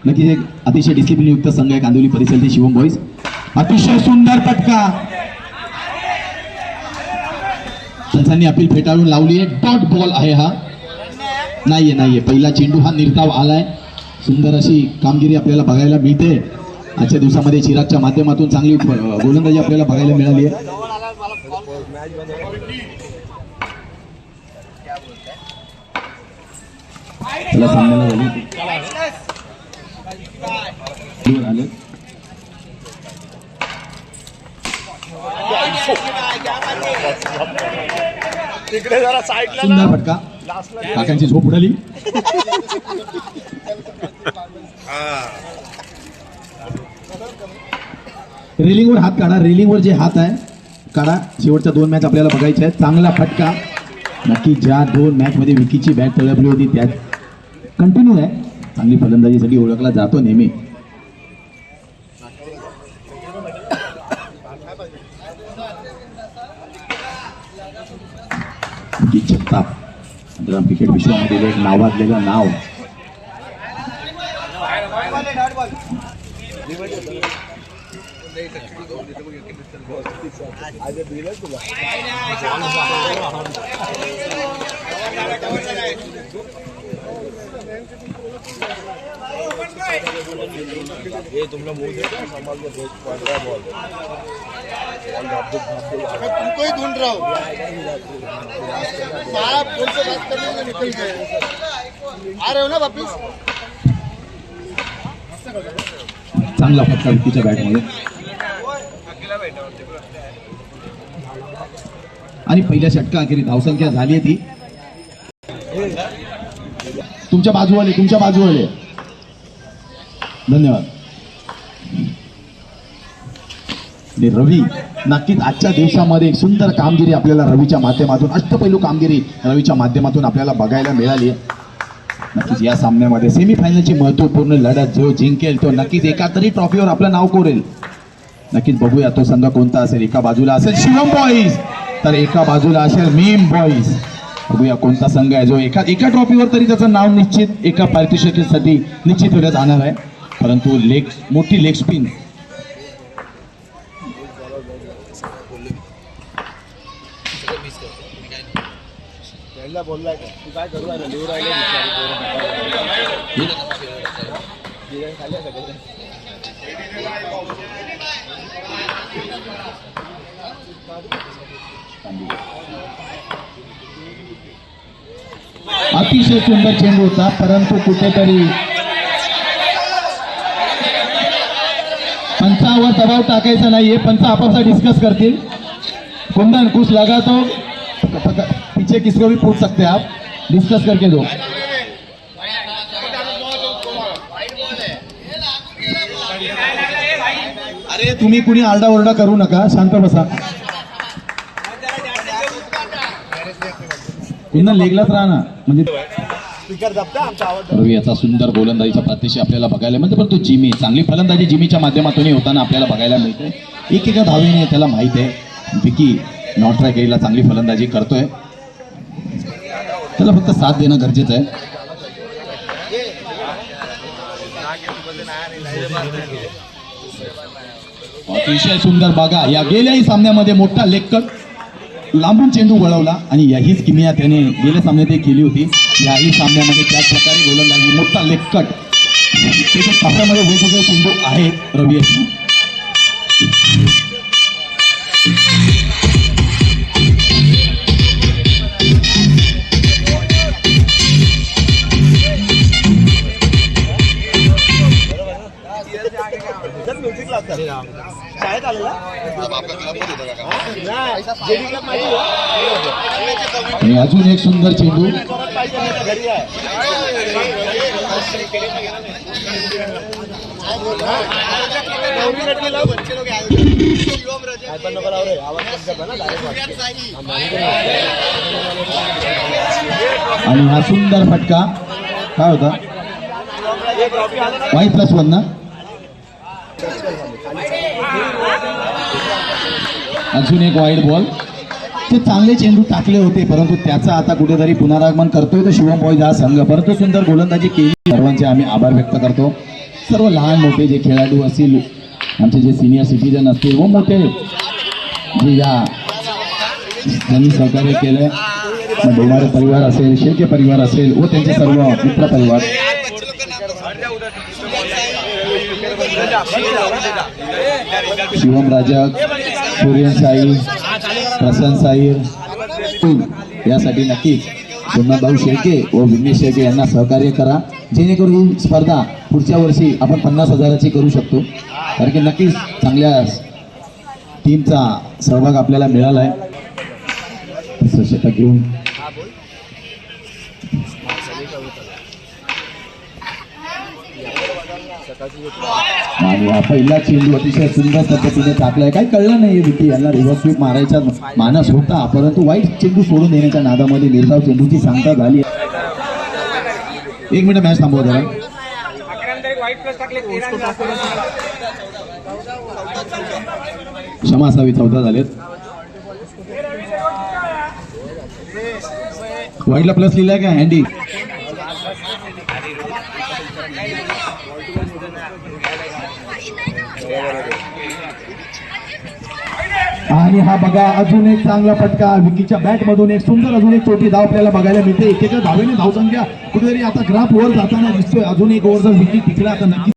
नक्कीच एक अतिशय डिसिप्लिन युक्त संघ आहे कांदिवली परिसरातील शिवम बॉईज. अतिशय सुंदर फटका, पंचांनी अपील फेटाळून लावली आहे. डॉट बॉल आहे हा, नाहीये. पहिला चेंडू हा निर्धाव आलाय. सुंदर अशी कामगिरी आपल्याला बघायला मिळते आजच्या दिवसामध्ये. चिरागच्या माध्यमातून चांगली गोलंदाजी आपल्याला बघायला मिळाली आहे. चला सामन्याला आले तिकडे जरा साईडला. सुंदर फटका, काकांची झोप उडाली. रेलिंगवर हात काढा, रेलिंगवर जे हात आहे काढा. शेवटच्या 2 मॅच आपल्याला बघायच्या आहेत. चांगला फटका, नक्की ज्या 2 मॅच मध्ये विकीची बॅट तळपली होती त्यात कंटिन्यू आहे. चांगली फलंदाजीसाठी ओळखला जातो नेहमी. जगताप क्रिकेट विश्वामध्ये एक नावाजलेलं नाव. ये तुमने मुंह देखा संभाल के देख पड़ रहा बॉल तुमको ही ढूंढ रहा हूँ साहब, फोन से बात करने में निकल गए. आ रहे हो ना वापिस. चांगला फटका विकीच्या बॅटमध्ये. आणि पहिल्या षटका अखेरी धावसंख्या झाली आहे ती. तुमच्या बाजूवाले धन्यवाद. रवी नक्कीच आजच्या दिवसामध्ये एक सुंदर कामगिरी आपल्याला रवीच्या माध्यमातून, अष्टपैलू कामगिरी रवीच्या माध्यमातून आपल्याला बघायला मिळाली आहे. नक्कीच या सामन्यामध्ये सेमीफायनलची महत्वपूर्ण लढत जो जिंकेल तो नक्कीच एका तरी ट्रॉफीवर आपलं नाव कोरेल. नक्कीच बघूया तो संघ कोणता असेल. एका बाजूला असेल शिवम बॉईज तर एका बाजूला असेल मीम बॉईज. बघूया कोणता संघ आहे जो एका ट्रॉफीवर तरी त्याचं नाव निश्चित, एका पारितोषिकासाठी निश्चित होण्यात जाणार आहे. परंतु मोठी लेग स्पिन बोललाय का तू काय करू राहिला लिहू राहिले अतिशय सुंदर चेंडू होता, परंतु कुठेतरी पंचावर दबाव टाकायचा नाहीये. पंच आपापसात डिस्कस करतील. कुंदन कुछ लगा तो पीछे किसको भी पूछ सकते हैं आप, डिस्कस करके दो. अरे तुम्ही कुणी आरडाओरडा करू नका, शांत बसा. कुंदन लेगलाच राहा ना. म्हणजे रवी याचा सुंदर गोलंदाजीचा प्रात्यक्षिक आपल्याला बघायला मिळते. पण तो जिमी चांगली फलंदाजी जिमीच्या माध्यमातून होताना आपल्याला बघायला मिळते. एकेका धावेने त्याला माहित आहे विकी नॉट ट्राय केलेला चांगली फलंदाजी करतोय. त्याला फक्त साथ देणं गरजेचं आहे. अतिशय सुंदर बघा, या गेल्याही सामन्यामध्ये मोठा लेग कट, लांबून चेंडू वळवला आणि याहीच किमया त्याने गेल्या सामन्यात केली होती. याही सामन्यामध्ये त्याच प्रकारे गोलंदाजी, मोठा लेग कट. त्याच्या सामन्यामध्ये वेगवेगळे चेंडू आहेत रवी यांनी. शाळेत आलेला आणि अजून एक सुंदर चेंडू. आणि हा सुंदर फटका काय होता, Y+1 ना. अजून एक वाईड बॉल. ते चांगले चेंडू टाकले होते, परंतु त्याचा आता कुठेतरी पुनरागमन करतोय तो शिवम बॉयज हा संघ. परंतु सुंदर गोलंदाजी केली. सर्वांचे आम्ही आभार व्यक्त करतो. सर्व लहान मोठे जे खेळाडू असतील, आमचे जे सिनियर सिटीजन असतील व मोठे जे या त्यांनी सहकार्य केलंय, डोमारे परिवार असेल, शेळके परिवार असेल व त्यांचे सर्व मित्र परिवार. शिवम राजक, सूर्यन साई, प्रसन्न साईर यासाठी नक्कीच सोमनाथभाऊ शेळके व विघ्नेश शेळके यांना सहकार्य करा, जेणेकरून ही स्पर्धा पुढच्या वर्षी आपण 50,000ची करू शकतो. कारण की नक्कीच चांगल्या टीमचा सहभाग आपल्याला मिळाला आहे. षटक घेऊन आणि हा पहिला चेंडू अतिशय सुंदर पद्धतीने टाकलाय. काही कळलं नाही विकी यांना रिव्हर्स स्वीप मारायचा मानस होता, परंतु वाईट चेंडू सोडून देण्याच्या नादामध्ये निर्धाव चेंडूची सांगता झाली. 1 मिनिट मॅच थांबवा जरा. क्षमा असावी, 14 झालेत. वाईटला प्लस लिहिलाय का हँडी? आणि हा बघा अजून एक चांगला फटका विकीच्या बॅट मधून. एक सुंदर अजून एक छोटी धाव आपल्याला बघायला मिळते. एकेका धावेने धावसंख्या कुठेतरी आता ग्राफ वर जाताना दिसतोय. अजून एक ओव्हर जर विकी टिकला तर नक्की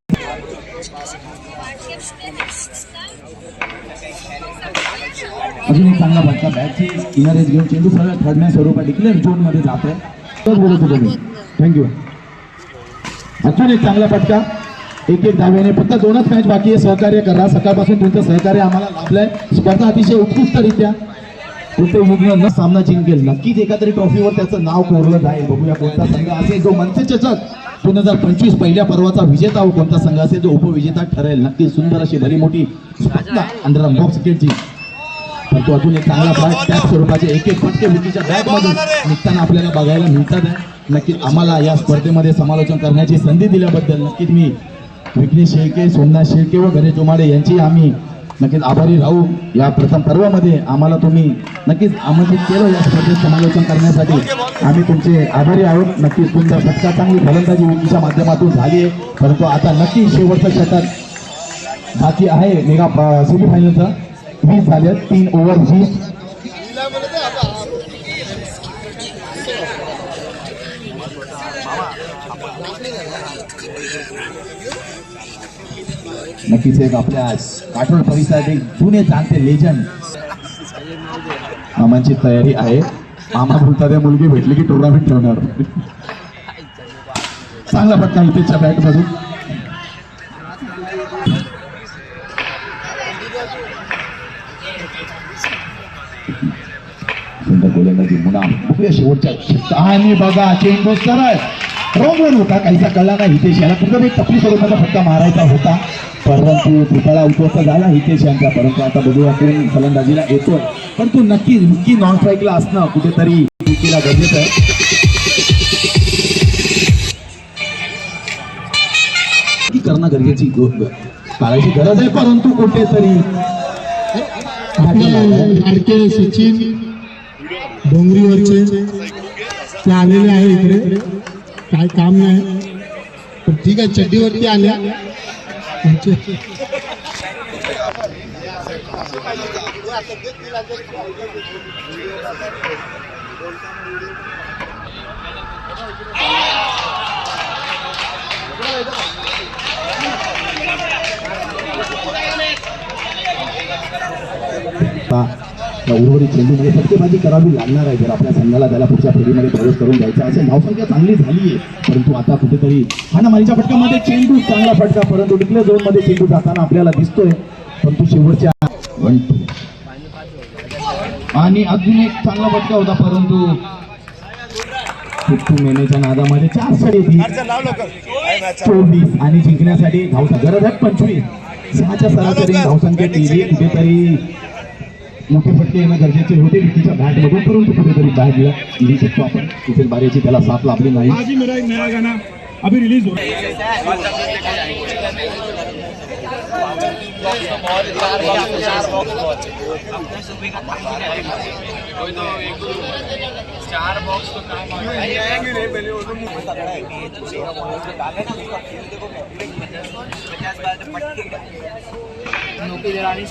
अजून एक चांगला फटका. बॅटची इनर एज घेऊन चेंडू सरळ थर्ड स्वरूपात डिक्लेअर झोन मध्ये जात आहे. बोलत होतो मी. थँक्यू. अजून एक चांगला फटका. एक धाव्याने फक्त 2च मॅच बाकी आहे. सहकार्य करा. सकाळपासून तुमचं सहकार्य आम्हाला लाभलंय. स्पर्धा अतिशय उत्कृष्टरित्या कोणते विघ्न न सामना जिंकेल. नक्कीच एखाद्या ट्रॉफीवर त्याचं नाव कोरलं जाईल. बघूया कोणता संघ असेल जो मंचचषक 2025 पहिल्या पर्वाचा विजेता व कोणता संघ असेल जो उपविजेता ठरेल. नक्कीच सुंदर अशी भली मोठी स्पर्धा अंडर बॉक्स क्रिकेटची. परंतु अजून एक चांगला फ्लाइट त्याच स्वरूपाचे एक फटके विकीच्या बॅटमधून निघताना आपल्याला बघायला मिळतात आहे. नक्कीच आम्हाला या स्पर्धेमध्ये समालोचन करण्याची संधी दिल्याबद्दल नक्कीच मी विघ्नेश शेळके, सोमनाथ शेळके व गणेश डोमाडे यांची आम्ही नक्कीच आभारी राहू. या प्रथम पर्वामध्ये आम्हाला तुम्ही नक्कीच आमंत्रित केलं या स्पर्धेत समालोचन करण्यासाठी. आम्ही तुमचे आभारी आहोत. नक्कीच तुमचा फटका चांगली फलंदाजी विकीच्या माध्यमातून झाली आहे, परंतु आता नक्कीच शेवटचं षटक बाकी आहे. मेगा सेमीफायनलचं 20 झाले. 3 ओव्हर 20. नक्कीच एक आपल्या काठोड परिसरात एक जुने जाणते लेजंड मामांची तयारी आहे. मामा बोलता त्या मुलगी भेटली की टुर्नामेंट ठेवणार. चांगला फटका इथेच्या बॅट मधून. सुंदर गोलंदाजी मुना. बघूया शेवटच्या. आणि बघा चेंडू सरळ रॉंगवर होता. काहीसा कळला नाही हितेश याला. कुठं एक टपली स्वरूपाचा फटका मारायचा होता, परंतु त्रिफळा उद्ध्वस्त झाला हितेश यांचा. परंतु आता बघूया कोण फलंदाजीला येतोय. परंतु नक्कीच विकी नॉन स्ट्राईकला असणं कुठेतरी विकीला गरजेचं आहे. करणं गरजेची काळाची गरज आहे, परंतु कुठेतरी लाडके सचिन डोंगरीवरचे ते आलेले आहे इकडे. काय काम नाही पण ठीक आहे. चड्डीवरती आल्या. उर्वरित चेंडूमध्ये फटकेबाजी करावी लागणार आहे जर आपल्या संघाला त्याला पुढच्या फेरीमध्ये प्रवेश करून द्यायचा असेल. धावसंख्या चांगली झाली आहे, परंतु आता कुठेतरी हाणामारीच्या फटक्यामध्ये चेंडू चांगला फटका, परंतु डिक्लेअर झोन मध्ये चेंडू जाताना आपल्याला दिसतोय. परंतु शेवटच्या 1-2 आणि अजून एक चांगला फटका होता, परंतु फिफ्टू मेनेच्या नादामध्ये 4 षटके 24 आणि जिंकण्यासाठी धावसंख्या गरज आहे 25. 6च्या सरासरी धावसंख्या केली. कुठेतरी मोठे फटके येणं गरजेचे होते विकीच्या बॅटमधून, परंतु कुठेतरी बॅट लिहू शकतो आपण. तिथे बारीची त्याला साथ लाभली नाही. मेरा गाना अभी रिलीज हो चार बॉक्स तो काम नौकरी दिलानी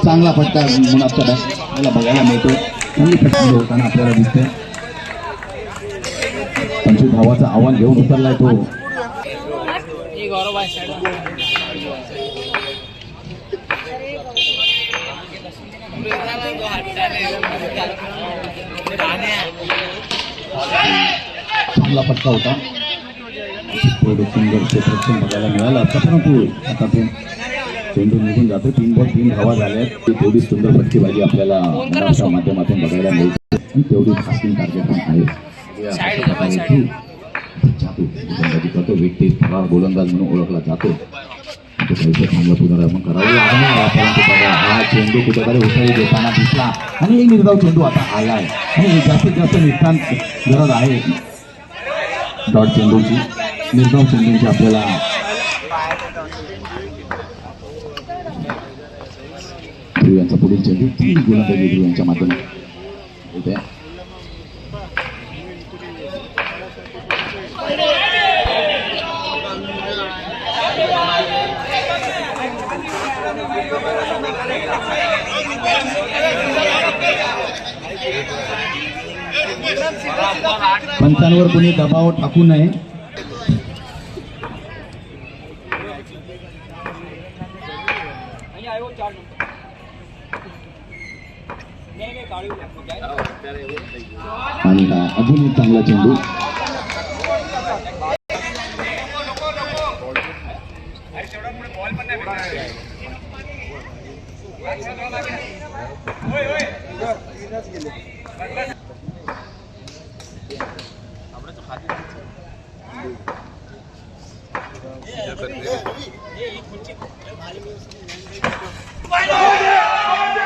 चांगला फटका मुनाफचा मला बघायला मिळतो. चांगली फटका होताना आपल्याला दिसते. 25 धावाचं आव्हान घेऊन उतरलाय तो. चांगला फटका होता. थोडं सुंदर क्षेत्ररक्षण बघायला मिळालं आता, परंतु आता ते चेंडू निघून जातो. 3 बॉल 3 धावा झाल्यात. तेवढी सुंदर फटकेबाजी आपल्याला मुलाच्या माध्यमातून बघायला मिळते आणि तेवढी फास्टिंग टार्गेट पण आहे. जातो व्यक्ती फरार गोलंदाज म्हणून ओळखला जातो. चांगलं पुनरागमन करावं लागणार, परंतु बघा हा चेंडू कुठेतरी उचलून देताना दिसला आणि एक निर्धाव चेंडू आता आलाय आणि जास्तीत जास्त निष्ठांत गरज आहे डॉट चेंडूची, निर्धाव चेंडूची आपल्याला. ध्रुव यांचा पुढील चेंडू 3 गोलंदाजी ध्रुव यांच्या माध्यमातून होते. पंचांवर कोणी दबाव टाकू नये. आणि अजून एक चांगला चेंडू.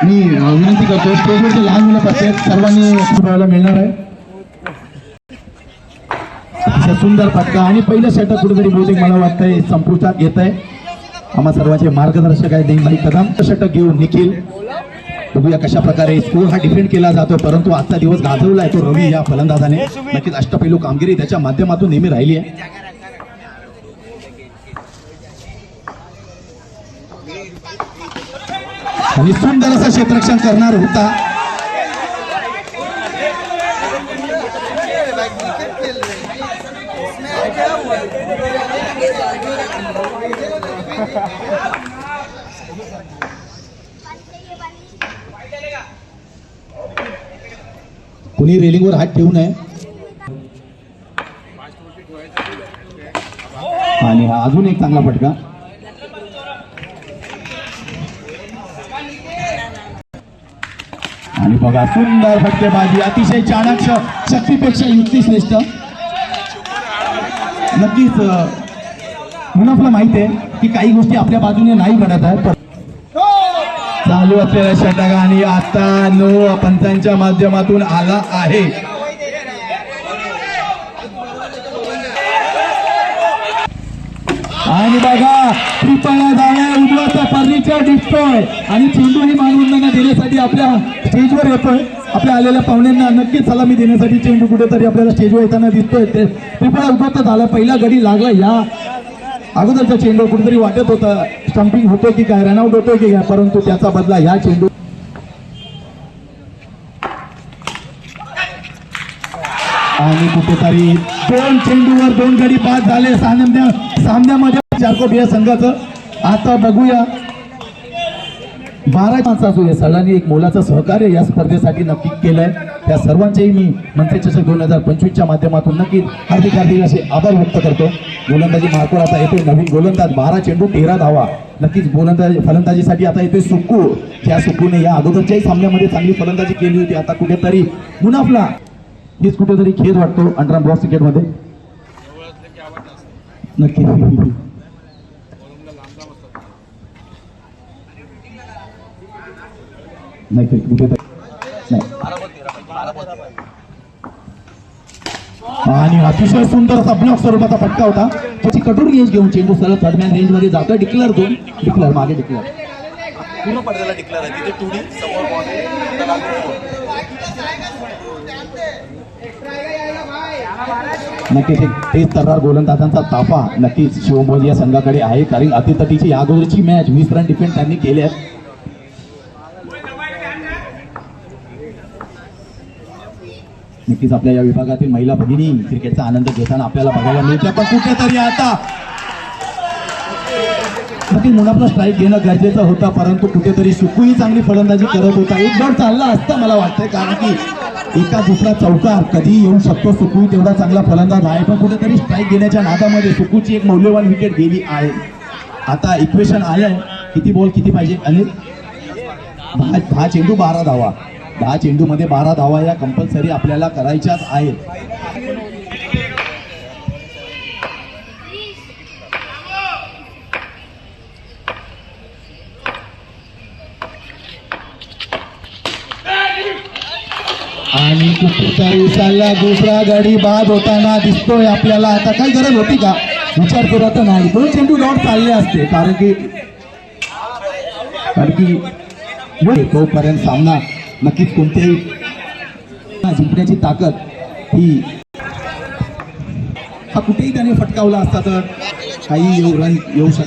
मी विनंती करतो स्टेजवरचे लहान मुलं बसतात, सर्वांनी पाहायला मिळणार आहे. अतिशय सुंदर फटका आणि पहिलं सेटअप कुठेतरी बहुतेक मला वाटतंय संपुष्टात येत आहे. आम्हा सर्वांचे मार्गदर्शक आहे देईनभाई कदम. षटक घेऊन निखिल, बघूया कशा प्रकारे स्कोर हा डिफेंड केला जातो, परंतु आजचा दिवस गाजवला आहे तो रवी या फलंदाजाने. नक्कीच अष्टपैलू कामगिरी त्याच्या माध्यमातून नेहमी राहिली आहे. आणि सुंदर असं क्षेत्ररक्षण करणार होता. कुणी रेलिंगवर हात ठेवू नये. आणि हा अजून एक चांगला फटका. आणि बघा सुंदर फटकेबाजी, अतिशय चाणक्य, शक्तीपेक्षा युक्ती श्रेष्ठ. नक्कीच मुनाफला माहित आहे की काही गोष्टी आपल्या बाजूने नाही घडत आहेत. चालू असलेल्या षटक आणि आता नो पंचांच्या माध्यमातून आला आहे. आणि बघा कृपया झालाय उजवाचा फर्निचर दिसतोय आणि चेंडू ही मानवंदना देण्यासाठी आपल्या स्टेजवर येतोय. आपल्या आलेल्या पाहुण्यांना नक्कीच सलामी देण्यासाठी चेंडू कुठेतरी आपल्याला स्टेजवर येताना दिसतोय. ते कृपया उजवाचा झाला, पहिला गडी लागला. या अगोदरचा चेंडू कुठेतरी वाटत होता स्टंपिंग होतो की काय, रनआउट होतो की काय, परंतु त्याचा बदला या चेंडू आणि कुठेतरी 2 चेंडूवर 2 गडी बाद झाले सामन्यामध्ये चारकोट या संघाचं. आता बघूया 12 माणसाचं सगळ्यांनी एक मोलाचं सहकार्य या स्पर्धेसाठी नक्की केलंय. त्या सर्वांचेही मी मंत्री चषक 2025च्या माध्यमातून नक्कीच हार्दिक हार्दिक असे आभार व्यक्त करतो. गोलंदाजी मार्कवर आता येतोय नवीन गोलंदाज, 12 चेंडू 13 धावा. नक्कीच फलंदाजीसाठी आता येतोय सुक्कू. त्या सुक्कूने या अगोदरच्याही सामन्यामध्ये चांगली फलंदाजी केली होती. आता कुठेतरी मुनाफला हीच कुठेतरी खेळ वाटतो अंडरआर्म बॉक्स क्रिकेटमध्ये नक्की. नाही कुठेतरी नाही. आणि अतिशय सुंदर असा ब्लॉक स्वरूपाचा फटका होता. त्याची कठोर रेंज घेऊन चेंडू सरळ थर्डमॅन रेंज मध्ये जातोय. डिक्लेअर झोन, डिक्लेअर मागे डिक्लेअर पूर्ण पडद्याला डिक्लेअर आहे. तिथे 2D समोर बॉल नक्कीच एक तेज तर्रार गोलंदाजांचा ताफा नक्कीच शिवमोजी या संघाकडे आहे. कारण अतितटीची या अगोदरची मॅच 20 रन डिफेंड त्यांनी केले आहेत. नक्कीच आपल्या या विभागातील महिला भगिनी क्रिकेटचा आनंद घेताना आपल्याला बघायला मिळते. पण कुठेतरी आता नक्कीच मुनाफला स्ट्राईक घेणं गरजेचं होतं, परंतु कुठेतरी सुकूही चांगली फलंदाजी करत होता. एक गड चालला असता मला वाटतंय, कारण की एका दुसरा चौकार कधी येऊ शकतो. सुकू तेवढा चांगला फलंदाज आहे, पण कुठेतरी स्ट्राईक घेण्याच्या नादामध्ये सुकूची एक मौल्यवान विकेट गेली आहे. आता इक्वेशन आलंय किती बॉल किती पाहिजे अनिल? 10 चेंडू 12 धावा. 10 चेंडूमध्ये 12 धावा या कंपल्सरी आपल्याला करायच्याच आहेत. आणि कुठेतरी चालला दुसरा गडी बाद होताना दिसतोय आपल्याला. आता काही गरज होती का विचार करा तर नाही. 2 चेंडू डॉट चालले असते, कारण की तोपर्यंत सामना नक्कीच कोणत्याही जिंकण्याची ताकद ही हा कुठेही त्याने फटकावला असता तर काही रन येऊ शकतो.